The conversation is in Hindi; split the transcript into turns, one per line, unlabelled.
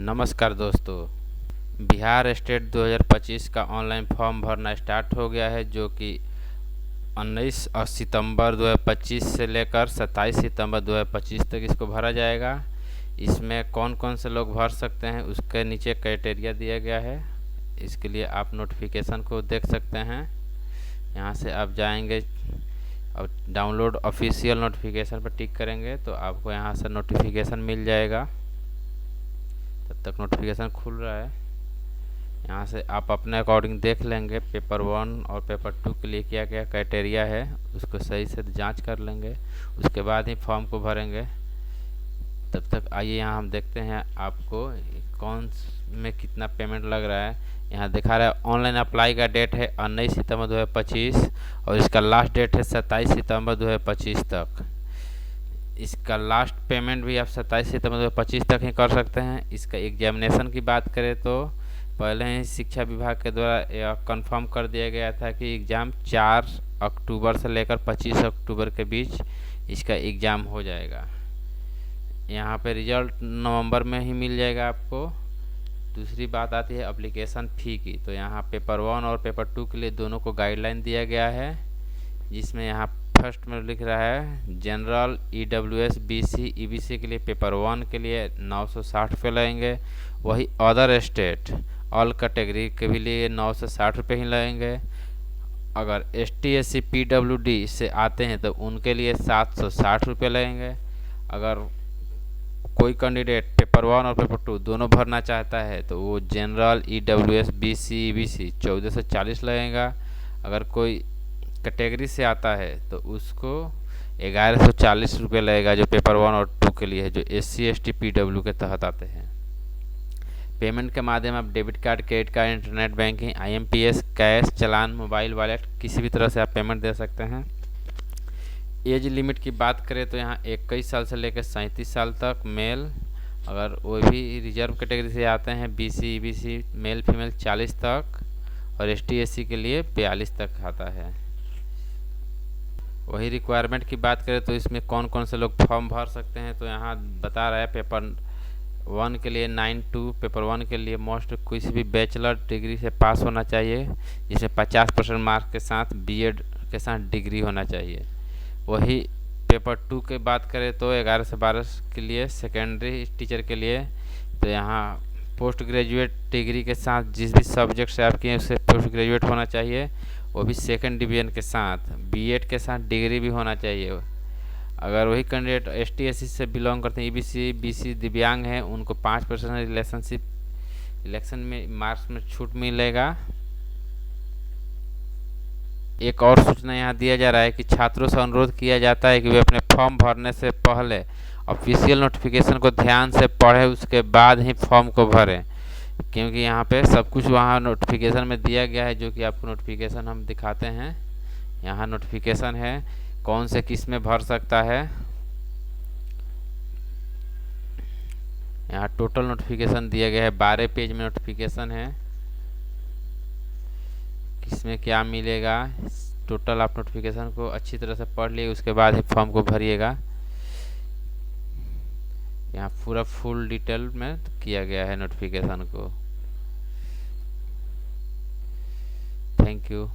नमस्कार दोस्तों। बिहार स्टेट 2025 का ऑनलाइन फॉर्म भरना स्टार्ट हो गया है, जो कि 19 सितंबर 2025 से लेकर 27 सितंबर 2025 तक इसको भरा जाएगा। इसमें कौन कौन से लोग भर सकते हैं उसके नीचे क्राइटेरिया दिया गया है। इसके लिए आप नोटिफिकेशन को देख सकते हैं। यहाँ से आप जाएंगे और डाउनलोड ऑफिशियल नोटिफिकेशन पर टिक करेंगे तो आपको यहाँ से नोटिफिकेशन मिल जाएगा। तब तक नोटिफिकेशन खुल रहा है। यहाँ से आप अपने अकॉर्डिंग देख लेंगे पेपर 1 और पेपर 2 के लिए क्या क्या क्राइटेरिया है, उसको सही से जांच कर लेंगे। उसके बाद ही फॉर्म को भरेंगे। तब तक आइए यहाँ हम देखते हैं आपको कौन में कितना पेमेंट लग रहा है। यहाँ दिखा रहा है ऑनलाइन अप्लाई का डेट है 19 सितंबर 2025 और इसका लास्ट डेट है 27 सितंबर 2025 तक। इसका लास्ट पेमेंट भी आप 27 सितंबर 2025 तक ही कर सकते हैं। इसका एग्जामिनेशन की बात करें तो पहले ही शिक्षा विभाग के द्वारा यह कंफर्म कर दिया गया था कि एग्ज़ाम 4 अक्टूबर से लेकर 25 अक्टूबर के बीच इसका एग्ज़ाम हो जाएगा। यहाँ पे रिजल्ट नवंबर में ही मिल जाएगा आपको। दूसरी बात आती है एप्लीकेशन फ़ी की। तो यहाँ पेपर 1 और पेपर 2 के लिए दोनों को गाइडलाइन दिया गया है, जिसमें यहाँ फर्स्ट में लिख रहा है जनरल EWS BC EBC के लिए पेपर 1 के लिए 960 रुपये लगेंगे। वही अदर स्टेट ऑल कैटेगरी के भी लिए 960 रुपये ही लगेंगे। अगर ST SC PWD से आते हैं तो उनके लिए 760 रुपये लगेंगे। अगर कोई कैंडिडेट पेपर 1 और पेपर 2 दोनों भरना चाहता है तो वो जनरल EWS BC EBC 1440 लगेगा। अगर कोई कैटेगरी से आता है तो उसको 1140 रुपये लगेगा, जो पेपर 1 और 2 के लिए है, जो SC ST PW के तहत आते हैं। पेमेंट के माध्यम आप debit card, credit card, internet banking, IMPS, cash, challan, mobile wallet किसी भी तरह से आप पेमेंट दे सकते हैं। एज लिमिट की बात करें तो यहाँ 21 साल से लेकर 37 साल तक मेल। अगर वो भी रिजर्व कैटेगरी से आते हैं BC EBC मेल फीमेल 40 तक और ST SC के लिए 42 तक आता है। वही रिक्वायरमेंट की बात करें तो इसमें कौन कौन से लोग फॉर्म भर सकते हैं तो यहाँ बता रहा है पेपर 1 के लिए 9-2, पेपर 1 के लिए मोस्ट किसी भी बैचलर डिग्री से पास होना चाहिए, जिसमें 50% मार्क्स के साथ BEd के साथ डिग्री होना चाहिए। वही पेपर 2 की बात करें तो 11 से 12 के लिए सेकेंडरी टीचर के लिए तो यहाँ पोस्ट ग्रेजुएट डिग्री के साथ जिस भी सब्जेक्ट से आप किए उससे पोस्ट ग्रेजुएट होना चाहिए, वो भी सेकंड डिवीजन के साथ। BEd के साथ डिग्री भी होना चाहिए। अगर वही कैंडिडेट ST SC से बिलोंग करते हैं, EBC BC दिव्यांग हैं, उनको 5% रिलेशनशिप इलेक्शन में मार्क्स में छूट मिलेगा। एक और सूचना यहाँ दिया जा रहा है कि छात्रों से अनुरोध किया जाता है कि वे अपने फॉर्म भरने से पहले ऑफिशियल नोटिफिकेशन को ध्यान से पढ़ें, उसके बाद ही फॉर्म को भरें, क्योंकि यहाँ पे सब कुछ वहाँ नोटिफिकेशन में दिया गया है, जो कि आपको नोटिफिकेशन हम दिखाते हैं। यहाँ नोटिफिकेशन है कौन से किस में भर सकता है। यहाँ टोटल नोटिफिकेशन दिया गया है, 12 पेज में नोटिफिकेशन है, किसमें क्या मिलेगा। टोटल आप नोटिफिकेशन को अच्छी तरह से पढ़ लिए, उसके बाद ही फॉर्म को भरिएगा। यहाँ पूरा फुल डिटेल में किया गया है नोटिफिकेशन को। Thank you.